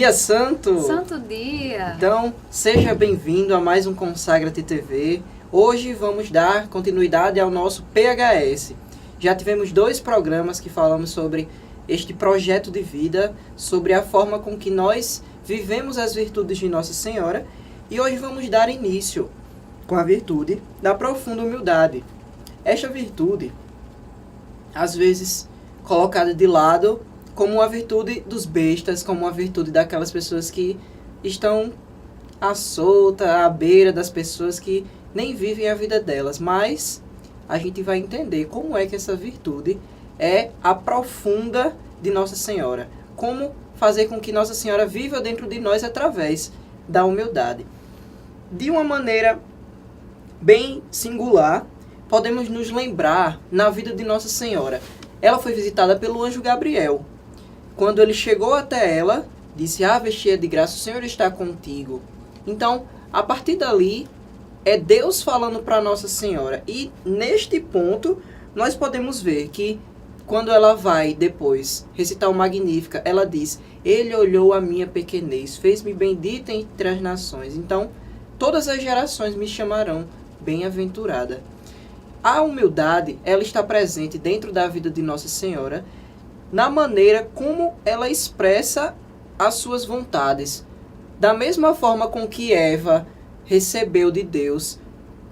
Dia Santo! Santo dia! Então, seja bem-vindo a mais um Consagra-te TV. Hoje vamos dar continuidade ao nosso PHS. Já tivemos 2 programas que falamos sobre este projeto de vida, sobre a forma com que nós vivemos as virtudes de Nossa Senhora. E hoje vamos dar início com a virtude da profunda humildade. Esta virtude, às vezes, colocada de lado como uma virtude dos bestas, como uma virtude daquelas pessoas que estão à solta, à beira das pessoas que nem vivem a vida delas. Mas a gente vai entender como é que essa virtude é a profunda de Nossa Senhora. Como fazer com que Nossa Senhora viva dentro de nós através da humildade. De uma maneira bem singular, podemos nos lembrar na vida de Nossa Senhora. Ela foi visitada pelo anjo Gabriel. Quando ele chegou até ela, disse: Ave cheia de graça, o Senhor está contigo. Então, a partir dali, é Deus falando para Nossa Senhora. E neste ponto, nós podemos ver que quando ela vai depois recitar o Magnífica, ela diz: Ele olhou a minha pequenez, fez-me bendita entre as nações. Então, todas as gerações me chamarão bem-aventurada. A humildade, ela está presente dentro da vida de Nossa Senhora, na maneira como ela expressa as suas vontades. Da mesma forma com que Eva recebeu de Deus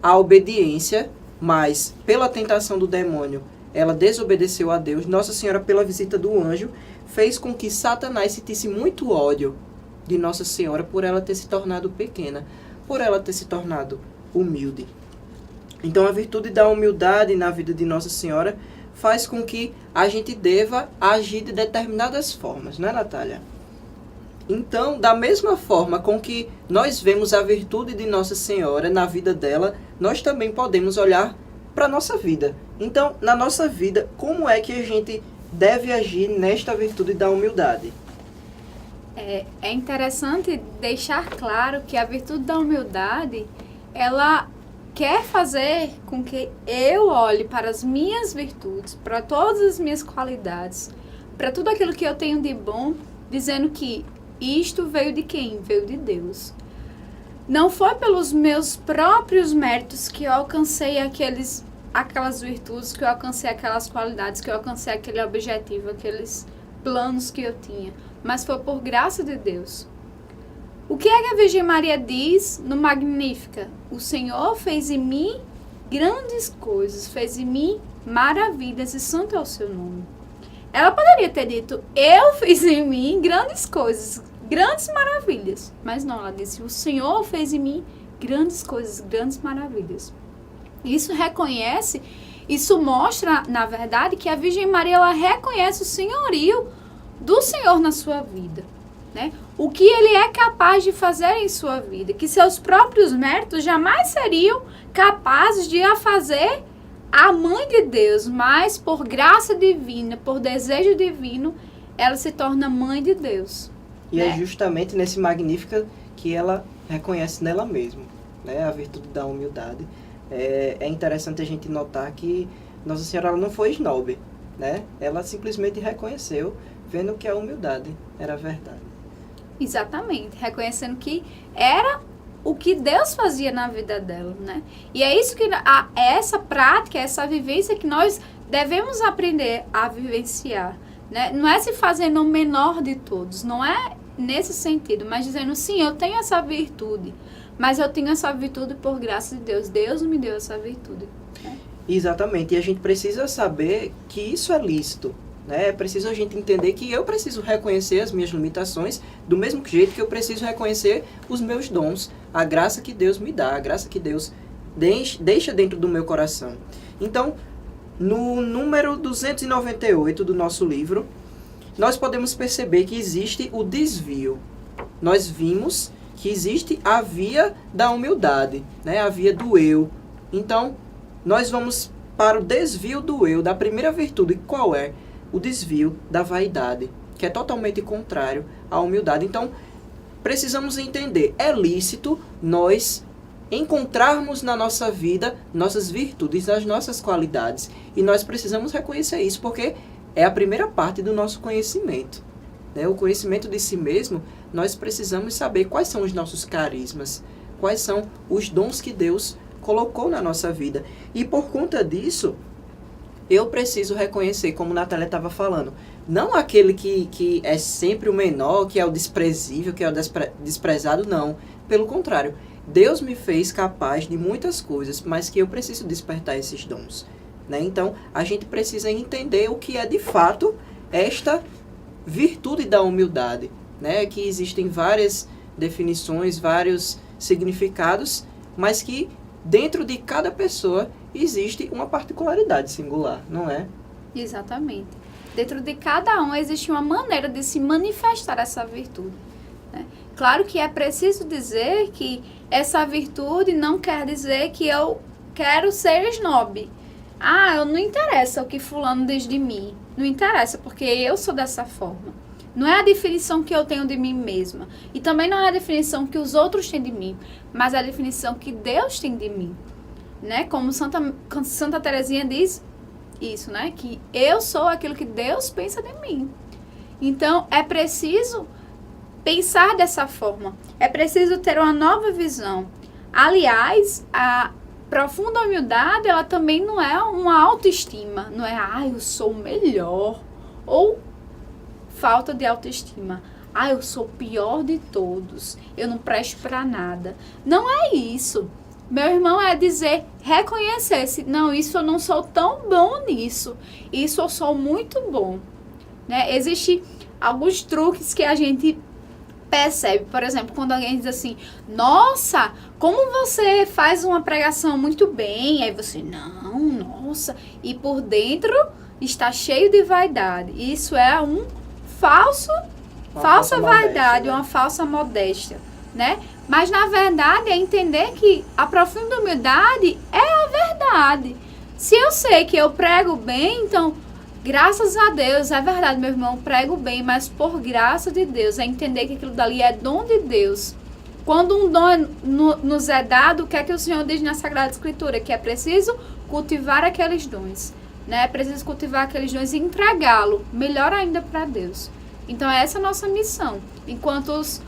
a obediência, mas pela tentação do demônio, ela desobedeceu a Deus. Nossa Senhora, pela visita do anjo, fez com que Satanás sentisse muito ódio de Nossa Senhora por ela ter se tornado pequena, por ela ter se tornado humilde. Então, a virtude da humildade na vida de Nossa Senhora faz com que a gente deva agir de determinadas formas, não é, Natália? Então, da mesma forma com que nós vemos a virtude de Nossa Senhora na vida dela, nós também podemos olhar para a nossa vida. Então, na nossa vida, como é que a gente deve agir nesta virtude da humildade? É interessante deixar claro que a virtude da humildade, ela quer fazer com que eu olhe para as minhas virtudes, para todas as minhas qualidades, para tudo aquilo que eu tenho de bom, dizendo que isto veio de quem? Veio de Deus. Não foi pelos meus próprios méritos que eu alcancei aquelas virtudes, que eu alcancei aquelas qualidades, que eu alcancei aquele objetivo, aqueles planos que eu tinha, mas foi por graça de Deus. O que é que a Virgem Maria diz no Magnífica? O Senhor fez em mim grandes coisas, fez em mim maravilhas, e santo é o seu nome. Ela poderia ter dito: eu fiz em mim grandes coisas, grandes maravilhas. Mas não, ela disse: o Senhor fez em mim grandes coisas, grandes maravilhas. Isso mostra, na verdade, que a Virgem Maria, ela reconhece o senhorio do Senhor na sua vida, né? O que ele é capaz de fazer em sua vida, que seus próprios méritos jamais seriam capazes de a fazer a mãe de Deus, mas por graça divina, por desejo divino, ela se torna mãe de Deus. E né? É justamente nesse Magnífica que ela reconhece nela mesma, né, a virtude da humildade. É interessante a gente notar que Nossa Senhora, ela não foi snob, né? Ela simplesmente reconheceu, vendo que a humildade era a verdade. Exatamente, reconhecendo que era o que Deus fazia na vida dela, né? E é isso que essa prática, essa vivência que nós devemos aprender a vivenciar, né? Não é se fazendo o menor de todos, não é nesse sentido, mas dizendo: sim, eu tenho essa virtude, mas eu tenho essa virtude por graça de Deus. Deus me deu essa virtude, né? Exatamente, e a gente precisa saber que isso é lícito. É preciso a gente entender que eu preciso reconhecer as minhas limitações, do mesmo jeito que eu preciso reconhecer os meus dons, a graça que Deus me dá, a graça que Deus deixa dentro do meu coração. Então, no número 298 do nosso livro, nós podemos perceber que existe o desvio. Nós vimos que existe a via da humildade, né? A via do eu. Então, nós vamos para o desvio do eu, da primeira virtude. Qual é? O desvio da vaidade, que é totalmente contrário à humildade. Então, precisamos entender, é lícito nós encontrarmos na nossa vida nossas virtudes, as nossas qualidades. E nós precisamos reconhecer isso, porque é a primeira parte do nosso conhecimento. O conhecimento de si mesmo nós precisamos saber quais são os nossos carismas, quais são os dons que Deus colocou na nossa vida. E por conta disso, eu preciso reconhecer, como a Natália estava falando, não aquele que é sempre o menor, que é o desprezível, que é o desprezado, não. Pelo contrário, Deus me fez capaz de muitas coisas, mas que eu preciso despertar esses dons. Né? Então, a gente precisa entender o que é de fato esta virtude da humildade. Né? Que existem várias definições, vários significados, mas que dentro de cada pessoa existe uma particularidade singular, não é? Exatamente. Dentro de cada um existe uma maneira de se manifestar essa virtude. Né? Claro que é preciso dizer que essa virtude não quer dizer que eu quero ser snob. Eu não interessa o que fulano diz de mim. Não interessa, porque eu sou dessa forma. Não é a definição que eu tenho de mim mesma. E também não é a definição que os outros têm de mim, mas a definição que Deus tem de mim. Né? Como Santa Teresinha diz isso, né? Que eu sou aquilo que Deus pensa de mim. Então, é preciso pensar dessa forma. É preciso ter uma nova visão. Aliás, a profunda humildade, ela também não é uma autoestima. Não é, eu sou o melhor. Ou falta de autoestima. Eu sou o pior de todos. Eu não presto para nada. Não é isso. Meu irmão, é dizer, reconhecer-se. Não, isso eu não sou tão bom nisso. Isso eu sou muito bom. Né? Existem alguns truques que a gente percebe. Por exemplo, quando alguém diz assim, nossa, como você faz uma pregação muito bem. Aí você, não, nossa. E por dentro está cheio de vaidade. Isso é falsa vaidade, modéstia, né? Uma falsa modéstia, né? Mas, na verdade, é entender que a profunda humildade é a verdade. Se eu sei que eu prego bem, então, graças a Deus, é verdade, meu irmão, prego bem, mas por graça de Deus, é entender que aquilo dali é dom de Deus. Quando um dom nos é dado, o que é que o Senhor diz na Sagrada Escritura? Que é preciso cultivar aqueles dons, né? É preciso cultivar aqueles dons e entregá-lo, melhor ainda para Deus. Então, essa é a nossa missão, enquanto os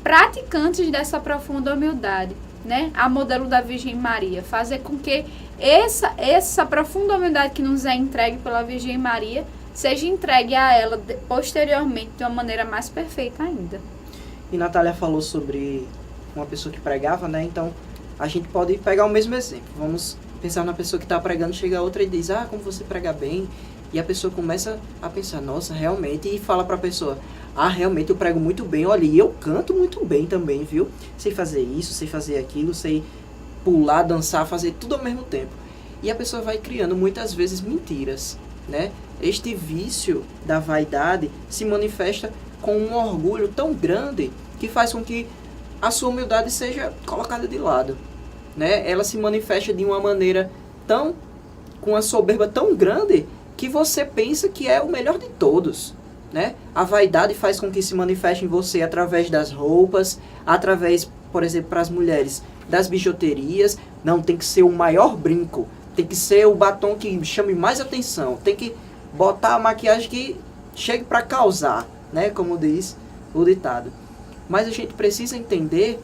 praticantes dessa profunda humildade, né? A modelo da Virgem Maria, fazer com que essa profunda humildade que nos é entregue pela Virgem Maria seja entregue a ela posteriormente de uma maneira mais perfeita ainda. E Natália falou sobre uma pessoa que pregava, né? Então, a gente pode pegar o mesmo exemplo. Vamos pensar na pessoa que está pregando, chega outra e diz, como você prega bem. E a pessoa começa a pensar, nossa, realmente, e fala para a pessoa, realmente eu prego muito bem, olha, e eu canto muito bem também, viu? Sei fazer isso, sei fazer aquilo, sei pular, dançar, fazer tudo ao mesmo tempo. E a pessoa vai criando muitas vezes mentiras, né? Este vício da vaidade se manifesta com um orgulho tão grande que faz com que a sua humildade seja colocada de lado, né? Ela se manifesta de uma maneira com uma soberba tão grande que você pensa que é o melhor de todos, né? A vaidade faz com que se manifeste em você através das roupas, através, por exemplo, para as mulheres, das bijuterias. Não, tem que ser o maior brinco, tem que ser o batom que chame mais atenção, tem que botar a maquiagem que chegue para causar, né? Como diz o ditado. Mas a gente precisa entender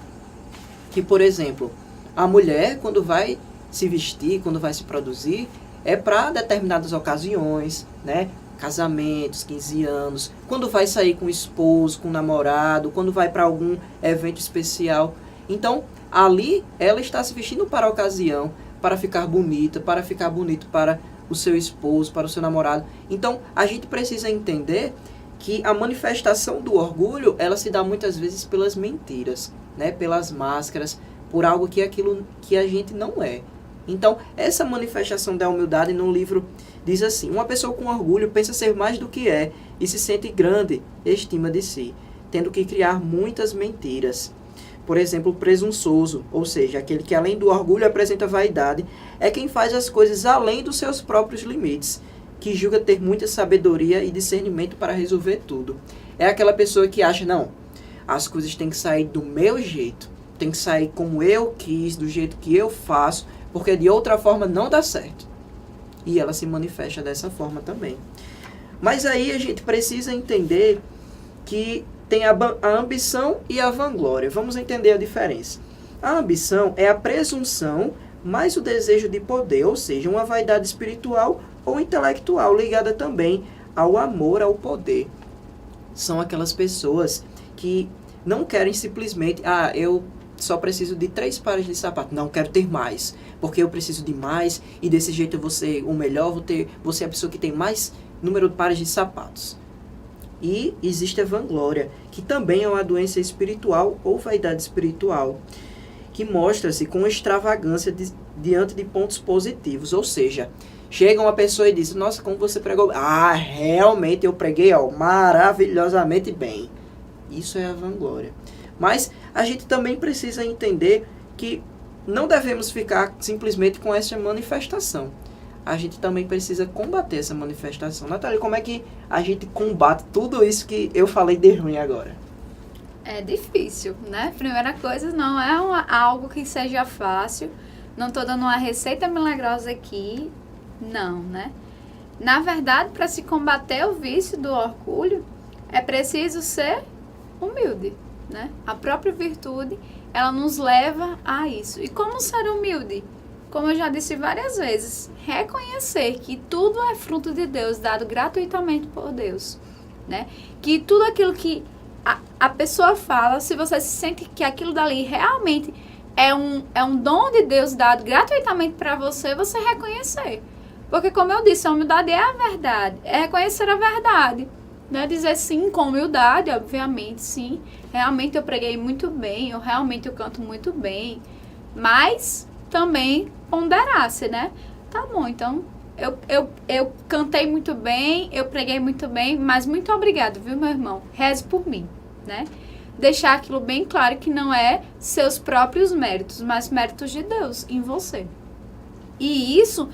que, por exemplo, a mulher, quando vai se vestir, quando vai se produzir, é para determinadas ocasiões, né? Casamentos, 15 anos, quando vai sair com o esposo, com o namorado, quando vai para algum evento especial. Então, ali, ela está se vestindo para a ocasião, para ficar bonita, para ficar bonito para o seu esposo, para o seu namorado. Então, a gente precisa entender que a manifestação do orgulho, ela se dá muitas vezes pelas mentiras, né? Pelas máscaras, por algo que é aquilo que a gente não é. Então, essa manifestação da humildade no livro diz assim, uma pessoa com orgulho pensa ser mais do que é e se sente grande estima de si, tendo que criar muitas mentiras. Por exemplo, o presunçoso, ou seja, aquele que além do orgulho apresenta vaidade, é quem faz as coisas além dos seus próprios limites, que julga ter muita sabedoria e discernimento para resolver tudo. É aquela pessoa que acha, não, as coisas têm que sair do meu jeito, tem que sair como eu quis, do jeito que eu faço, porque de outra forma não dá certo. E ela se manifesta dessa forma também. Mas aí a gente precisa entender que tem a ambição e a vanglória. Vamos entender a diferença. A ambição é a presunção mais o desejo de poder, ou seja, uma vaidade espiritual ou intelectual, ligada também ao amor ao poder. São aquelas pessoas que não querem simplesmente, eu só preciso de 3 pares de sapato. Não, quero ter mais, porque eu preciso de mais, e desse jeito eu vou ser o melhor, vou ser a pessoa que tem mais número de pares de sapatos. E existe a vanglória, que também é uma doença espiritual ou vaidade espiritual, que mostra-se com extravagância diante de pontos positivos. Ou seja, chega uma pessoa e diz, nossa, como você pregou? Realmente eu preguei maravilhosamente bem. Isso é a vanglória. Mas a gente também precisa entender que não devemos ficar simplesmente com essa manifestação. A gente também precisa combater essa manifestação. Natália, como é que a gente combate tudo isso que eu falei de ruim agora? É difícil, né? Primeira coisa, não é algo que seja fácil. Não estou dando uma receita milagrosa aqui, não, né? Na verdade, para se combater o vício do orgulho, é preciso ser humilde, né? A própria virtude, ela nos leva a isso. E como ser humilde? Como eu já disse várias vezes, reconhecer que tudo é fruto de Deus, dado gratuitamente por Deus, né? Que tudo aquilo que a pessoa fala, se você se sente que aquilo dali realmente é um dom de Deus dado gratuitamente para você, você reconhecer. Porque, como eu disse, a humildade é a verdade, é reconhecer a verdade. Não é dizer sim com humildade, obviamente, sim. Realmente eu preguei muito bem, eu canto muito bem. Mas também ponderar-se, né? Tá bom, então eu cantei muito bem, eu preguei muito bem, mas muito obrigado, viu, meu irmão? Reze por mim, né? Deixar aquilo bem claro que não é seus próprios méritos, mas méritos de Deus em você. E isso,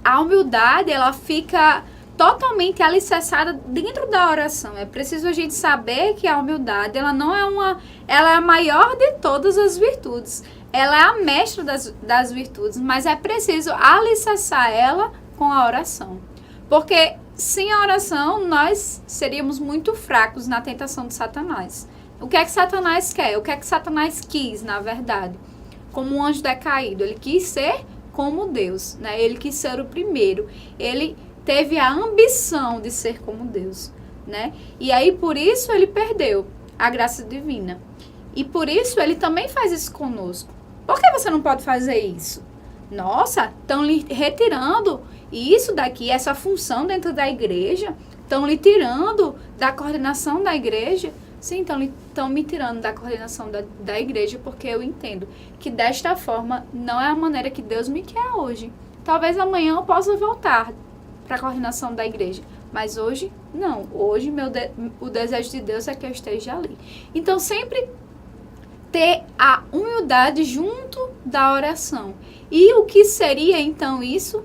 a humildade, ela fica totalmente alicerçada dentro da oração. É preciso a gente saber que a humildade, ela não é ela é a maior de todas as virtudes. Ela é a mestra das virtudes, mas é preciso alicerçar ela com a oração. Porque sem a oração, nós seríamos muito fracos na tentação de Satanás. O que é que Satanás quer? O que é que Satanás quis, na verdade? Como um anjo decaído, ele quis ser como Deus, né? Ele quis ser o primeiro. Ele teve a ambição de ser como Deus, né? E aí, por isso, ele perdeu a graça divina. E por isso, ele também faz isso conosco. Por que você não pode fazer isso? Nossa, estão lhe retirando isso daqui, essa função dentro da igreja. Estão lhe tirando da coordenação da igreja. Sim, estão me tirando da coordenação da igreja, porque eu entendo que desta forma não é a maneira que Deus me quer hoje. Talvez amanhã eu possa voltar para a coordenação da igreja, mas hoje não. Hoje o desejo de Deus é que eu esteja ali. Então sempre ter a humildade junto da oração. E o que seria então isso?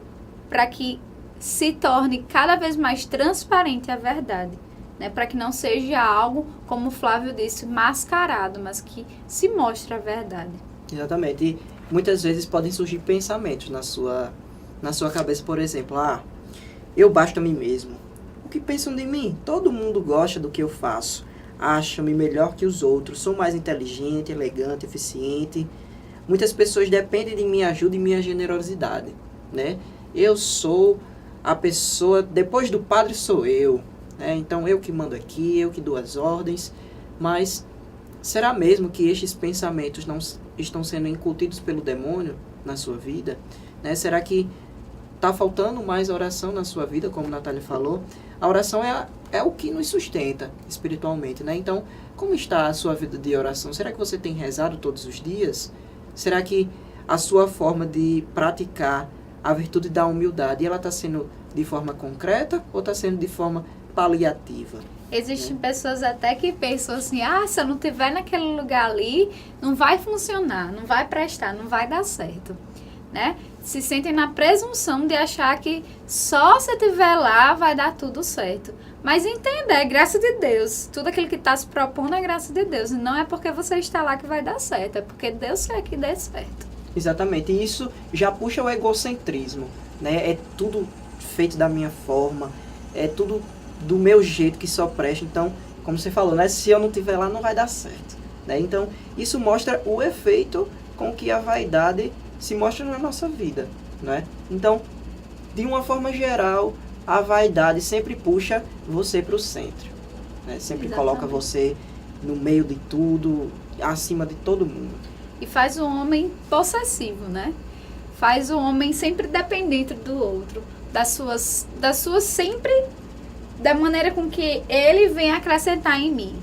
Para que se torne cada vez mais transparente a verdade, né? Para que não seja algo, como o Flávio disse, mascarado, mas que se mostre a verdade. Exatamente. E muitas vezes podem surgir pensamentos na sua cabeça, por exemplo, eu basto a mim mesmo. O que pensam de mim? Todo mundo gosta do que eu faço. Acha-me melhor que os outros. Sou mais inteligente, elegante, eficiente. Muitas pessoas dependem de minha ajuda e minha generosidade, né? Eu sou a pessoa, depois do padre sou eu, né? Então eu que mando aqui, eu que dou as ordens. Mas será mesmo que estes pensamentos não estão sendo incutidos pelo demônio na sua vida, né? Será que está faltando mais oração na sua vida, como a Natália falou? A oração é o que nos sustenta espiritualmente, né? Então, como está a sua vida de oração? Será que você tem rezado todos os dias? Será que a sua forma de praticar a virtude da humildade, ela está sendo de forma concreta ou está sendo de forma paliativa? Existem pessoas até que pensam assim, se eu não estiver naquele lugar ali, não vai funcionar, não vai prestar, não vai dar certo, né? Se sentem na presunção de achar que só se estiver lá vai dar tudo certo. Mas entenda, é graça de Deus. Tudo aquilo que está se propondo é graça de Deus. E não é porque você está lá que vai dar certo, é porque Deus quer que dê certo. Exatamente, e isso já puxa o egocentrismo, né? É tudo feito da minha forma, é tudo do meu jeito que só presta. Então, como você falou, né? Se eu não estiver lá, não vai dar certo. Né? Então, isso mostra o efeito com que a vaidade se mostra na nossa vida. Né? Então, de uma forma geral, a vaidade sempre puxa você para o centro. Né? Sempre coloca você no meio de tudo, acima de todo mundo. E faz o homem possessivo, né? Faz o homem sempre dependente do outro, das suas sempre, da maneira com que ele vem acrescentar em mim.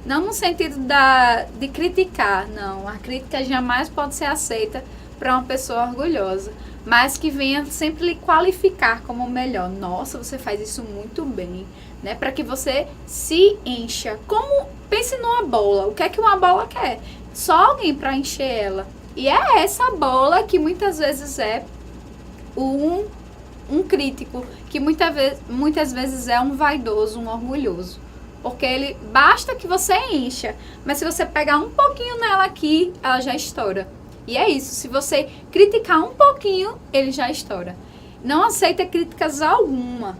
Não no sentido de criticar, não. A crítica jamais pode ser aceita para uma pessoa orgulhosa, mas que venha sempre lhe qualificar como o melhor. Nossa, você faz isso muito bem, né? Para que você se encha. Pense numa bola. O que é que uma bola quer? Só alguém para encher ela. E é essa bola que muitas vezes é um crítico, que muitas vezes é um vaidoso, um orgulhoso. Porque ele basta que você encha, mas se você pegar um pouquinho nela aqui, ela já estoura. E é isso, se você criticar um pouquinho, ele já estoura. Não aceita críticas alguma.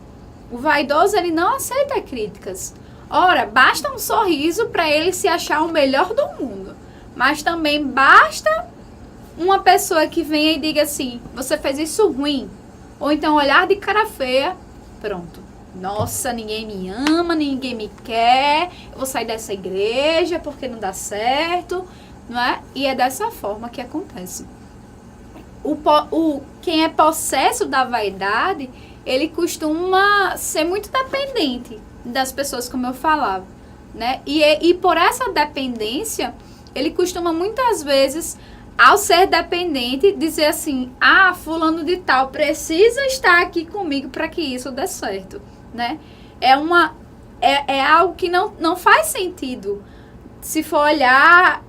O vaidoso, ele não aceita críticas. Ora, basta um sorriso para ele se achar o melhor do mundo. Mas também basta uma pessoa que venha e diga assim, você fez isso ruim. Ou então olhar de cara feia, pronto. Nossa, ninguém me ama, ninguém me quer, eu vou sair dessa igreja porque não dá certo, não é? E é dessa forma que acontece. Quem é possesso da vaidade, ele costuma ser muito dependente das pessoas, como eu falava, né? E por essa dependência, ele costuma muitas vezes, ao ser dependente, dizer assim, fulano de tal precisa estar aqui comigo para que isso dê certo, né? É algo que não faz sentido se for olhar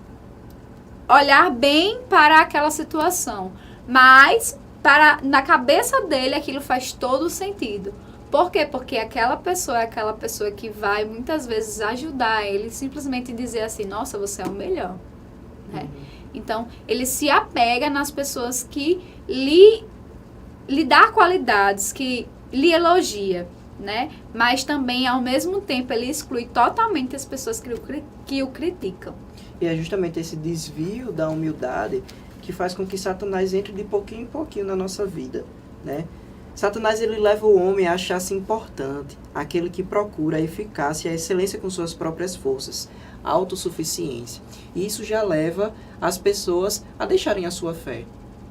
bem para aquela situação, mas na cabeça dele aquilo faz todo sentido. Por quê? Porque aquela pessoa é aquela pessoa que vai muitas vezes ajudar ele, simplesmente dizer assim, nossa, você é o melhor, né? Então, ele se apega nas pessoas que lhe dá qualidades, que lhe elogia, né? Mas também, ao mesmo tempo, ele exclui totalmente as pessoas que o criticam. E é justamente esse desvio da humildade que faz com que Satanás entre de pouquinho em pouquinho na nossa vida, né? Satanás, ele leva o homem a achar-se importante, aquele que procura a eficácia e a excelência com suas próprias forças, a autossuficiência. E isso já leva as pessoas a deixarem a sua fé,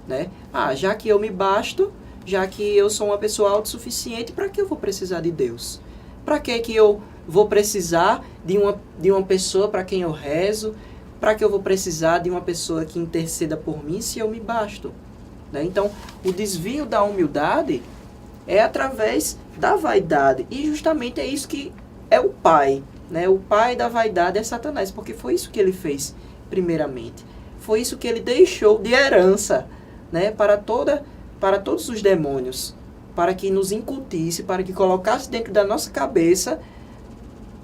né? Já que eu me basto, já que eu sou uma pessoa autossuficiente, para que eu vou precisar de Deus? Para que eu vou precisar de uma pessoa para quem eu rezo? Para que eu vou precisar de uma pessoa que interceda por mim se eu me basto? Né? Então, o desvio da humildade é através da vaidade. E justamente é isso que é o pai. Né? O pai da vaidade é Satanás, porque foi isso que ele fez primeiramente. Foi isso que ele deixou de herança, né? para todos os demônios, para que nos incutisse, para que colocasse dentro da nossa cabeça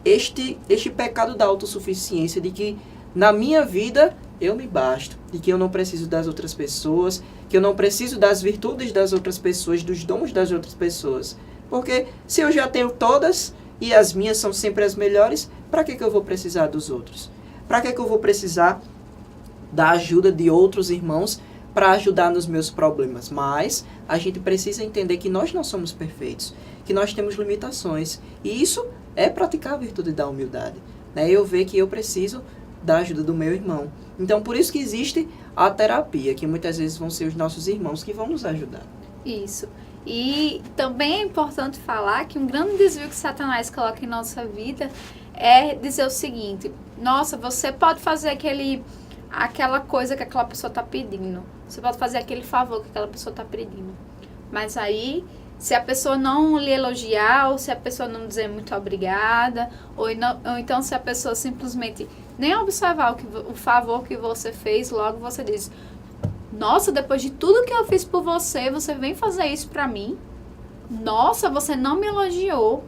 este pecado da autossuficiência, de que na minha vida eu me basto, de que eu não preciso das outras pessoas, que eu não preciso das virtudes das outras pessoas, dos dons das outras pessoas. Porque se eu já tenho todas e as minhas são sempre as melhores, para que eu vou precisar dos outros? Para que eu vou precisar da ajuda de outros irmãos para ajudar nos meus problemas? Mas a gente precisa entender que nós não somos perfeitos, que nós temos limitações. E isso é praticar a virtude da humildade. Né? Eu ver que eu preciso da ajuda do meu irmão. Então, por isso que existe a terapia, que muitas vezes vão ser os nossos irmãos que vão nos ajudar. Isso. E também é importante falar que um grande desvio que Satanás coloca em nossa vida é dizer o seguinte: nossa, você pode fazer aquela coisa que aquela pessoa está pedindo. Você pode fazer aquele favor que aquela pessoa está pedindo. Mas aí, se a pessoa não lhe elogiar, ou se a pessoa não dizer muito obrigada, ou então se a pessoa simplesmente nem observar o favor que você fez, logo você diz: nossa, depois de tudo que eu fiz por você, você vem fazer isso pra mim? Nossa, você não me elogiou.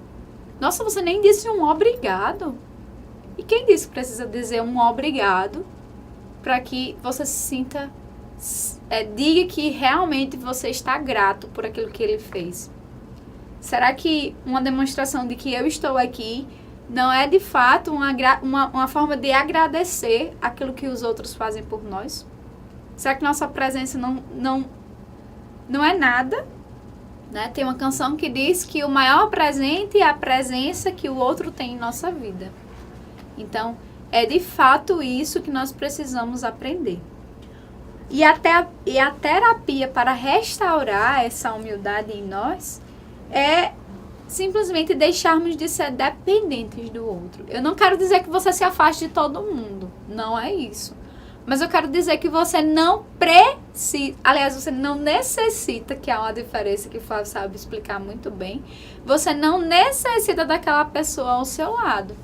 Nossa, você nem disse um obrigado. E quem disse que precisa dizer um obrigado para que você se sinta, diga que realmente você está grato por aquilo que ele fez? Será que uma demonstração de que eu estou aqui não é de fato uma forma de agradecer aquilo que os outros fazem por nós? Será que nossa presença não é nada? Né? Tem uma canção que diz que o maior presente é a presença que o outro tem em nossa vida. Então, é de fato isso que nós precisamos aprender. E a terapia para restaurar essa humildade em nós é simplesmente deixarmos de ser dependentes do outro. Eu não quero dizer que você se afaste de todo mundo. Não é isso. Mas eu quero dizer que você não precisa, aliás, você não necessita, que há uma diferença que o Flávio sabe explicar muito bem, você não necessita daquela pessoa ao seu lado.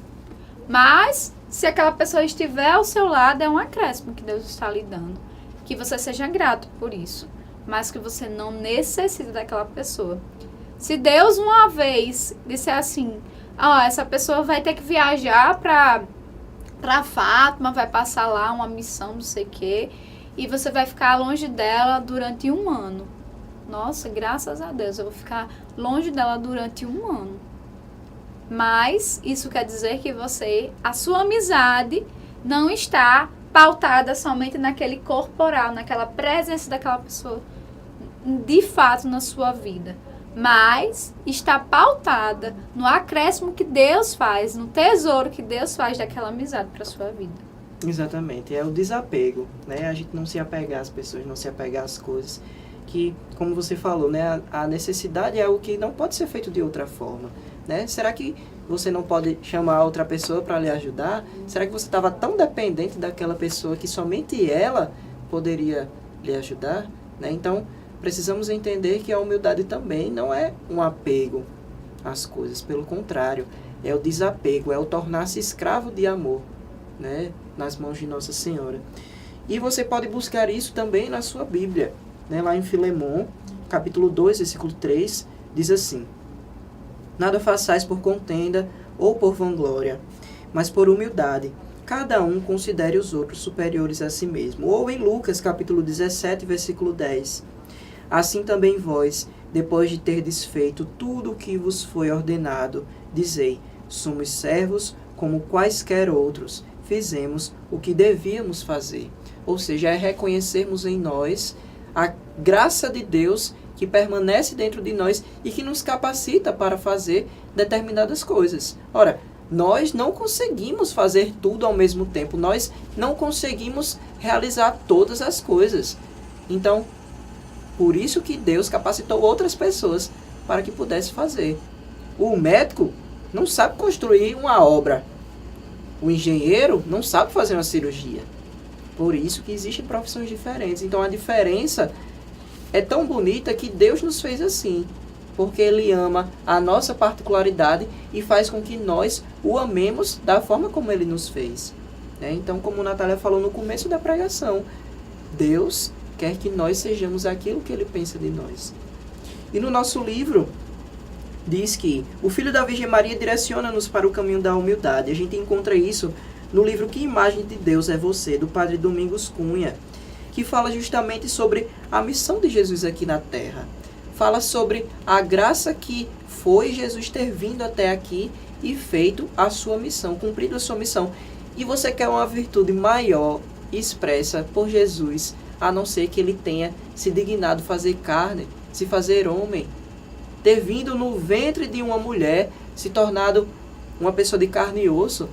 Mas, se aquela pessoa estiver ao seu lado, é um acréscimo que Deus está lhe dando. Que você seja grato por isso, mas que você não necessita daquela pessoa. Se Deus uma vez disser assim, essa pessoa vai ter que viajar para Fátima, vai passar lá uma missão, não sei o quê, e você vai ficar longe dela durante 1 ano. Nossa, graças a Deus, eu vou ficar longe dela durante 1 ano. Mas isso quer dizer que a sua amizade não está pautada somente naquele corporal, naquela presença daquela pessoa, de fato, na sua vida. Mas está pautada no acréscimo que Deus faz, no tesouro que Deus faz daquela amizade para a sua vida. Exatamente, é o desapego, né? A gente não se apegar às pessoas, não se apegar às coisas, que, como você falou, né? A necessidade é algo que não pode ser feito de outra forma, né? Será que você não pode chamar outra pessoa para lhe ajudar? Será que você estava tão dependente daquela pessoa que somente ela poderia lhe ajudar, né? Então, precisamos entender que a humildade também não é um apego às coisas. Pelo contrário, é o desapego, é o tornar-se escravo de amor, né? Nas mãos de Nossa Senhora. E você pode buscar isso também na sua Bíblia, né? Lá em Filemon, capítulo 2, versículo 3, diz assim: Nada façais por contenda ou por vanglória, mas por humildade. Cada um considere os outros superiores a si mesmo. Ou em Lucas, capítulo 17, versículo 10. Assim também vós, depois de terdes feito tudo o que vos foi ordenado, dizei, somos servos como quaisquer outros, fizemos o que devíamos fazer. Ou seja, é reconhecermos em nós a graça de Deus que permanece dentro de nós e que nos capacita para fazer determinadas coisas. Ora, nós não conseguimos fazer tudo ao mesmo tempo, nós não conseguimos realizar todas as coisas. Então, por isso que Deus capacitou outras pessoas para que pudesse fazer. O médico não sabe construir uma obra. O engenheiro não sabe fazer uma cirurgia. Por isso que existem profissões diferentes. Então a diferença é tão bonita que Deus nos fez assim. Porque Ele ama a nossa particularidade e faz com que nós o amemos da forma como Ele nos fez. Então, como a Natália falou no começo da pregação, Deus quer que nós sejamos aquilo que Ele pensa de nós. E no nosso livro, diz que o Filho da Virgem Maria direciona-nos para o caminho da humildade. A gente encontra isso no livro Que Imagem de Deus é Você, do Padre Domingos Cunha, que fala justamente sobre a missão de Jesus aqui na Terra. Fala sobre a graça que foi Jesus ter vindo até aqui e feito a sua missão, cumprido a sua missão. E você quer uma virtude maior expressa por Jesus, a não ser que Ele tenha se dignado fazer carne, se fazer homem, ter vindo no ventre de uma mulher, se tornado uma pessoa de carne e osso.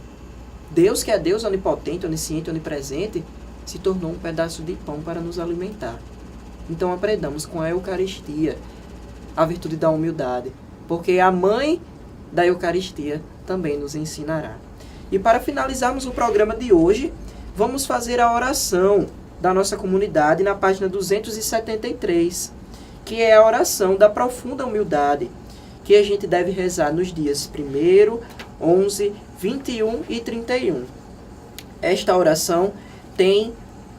Deus, que é Deus onipotente, onisciente, onipresente, se tornou um pedaço de pão para nos alimentar. Então aprendamos com a Eucaristia a virtude da humildade, porque a mãe da Eucaristia também nos ensinará. E para finalizarmos o programa de hoje, vamos fazer a oração da nossa comunidade na página 273, que é a oração da profunda humildade, que a gente deve rezar nos dias 1º, 11, 21 e 31. Esta oração tem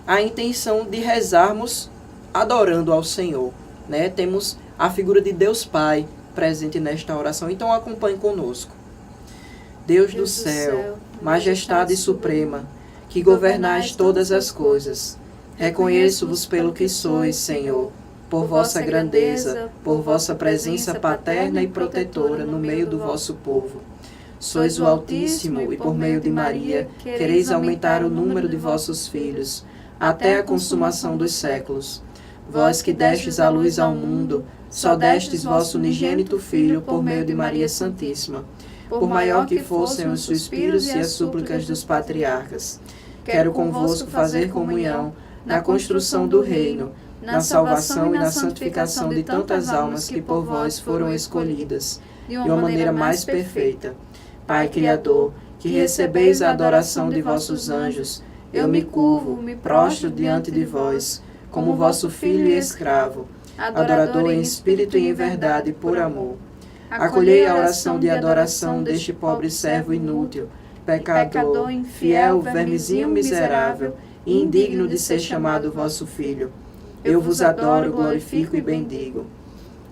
a intenção de rezarmos adorando ao Senhor, né? Temos a figura de Deus Pai presente nesta oração, então acompanhe conosco. Deus do céu, majestade suprema, que governais todas as coisas, reconheço-vos pelo que sois, Senhor, por vossa grandeza, por vossa presença paterna e protetora no meio do vosso povo. Sois o Altíssimo, e por meio de Maria quereis aumentar o número de vossos filhos, até a consumação dos séculos. Vós que destes a luz ao mundo, só destes vosso unigênito Filho por meio de Maria Santíssima. Por maior que fossem os suspiros e as súplicas dos patriarcas, quero convosco fazer comunhão na construção do reino, na salvação e na santificação de tantas almas que por vós foram escolhidas, de uma maneira mais perfeita. Pai Criador, que recebeis a adoração de vossos anjos, eu me curvo, me prostro diante de vós, como vosso filho e escravo, adorador em espírito e em verdade por amor. Acolhei a oração de adoração deste pobre servo inútil, pecador, infiel, vermezinho miserável e indigno de ser chamado vosso filho. Eu vos adoro, glorifico e bendigo.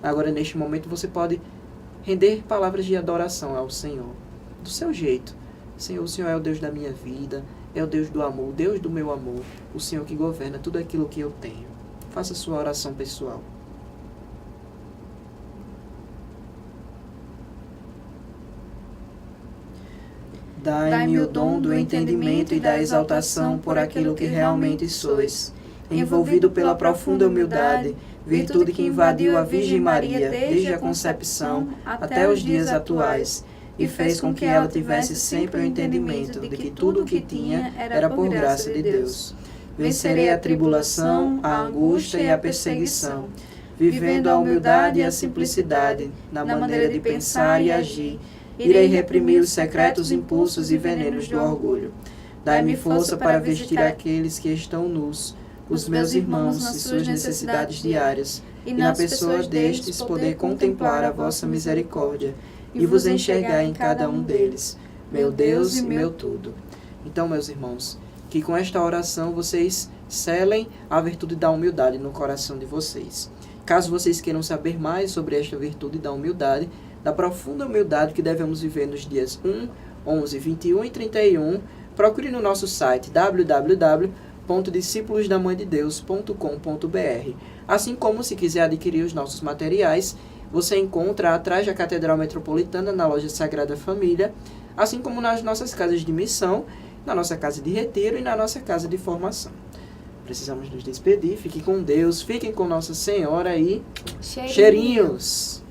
Agora, neste momento, você pode render palavras de adoração ao Senhor, do seu jeito. Senhor, o Senhor é o Deus da minha vida, é o Deus do amor, o Deus do meu amor, o Senhor que governa tudo aquilo que eu tenho. Faça a sua oração pessoal. Dai-me o dom do entendimento e da exaltação por aquilo que realmente sois, envolvido pela profunda humildade, virtude que invadiu a Virgem Maria desde a concepção até os dias atuais, e fez com que ela tivesse sempre o entendimento de que tudo o que tinha era por graça de Deus. Vencerei a tribulação, a angústia e a perseguição, vivendo a humildade e a simplicidade na maneira de pensar e agir. Irei reprimir os secretos impulsos e venenos do orgulho. Dai-me força para vestir aqueles que estão nus, os meus irmãos nas suas necessidades diárias, e na pessoa destes poder contemplar a vossa misericórdia e vos enxergar em cada um deles, meu Deus e meu tudo. Então, meus irmãos, que com esta oração vocês selem a virtude da humildade no coração de vocês. Caso vocês queiram saber mais sobre esta virtude da humildade, da profunda humildade que devemos viver nos dias 1, 11, 21 e 31, procure no nosso site www.discipulodamandedeus.com.br. Assim como, se quiser adquirir os nossos materiais, você encontra atrás da Catedral Metropolitana, na loja Sagrada Família, assim como nas nossas casas de missão, na nossa casa de retiro e na nossa casa de formação. Precisamos nos despedir. Fiquem com Deus, fiquem com Nossa Senhora e cheirinhos!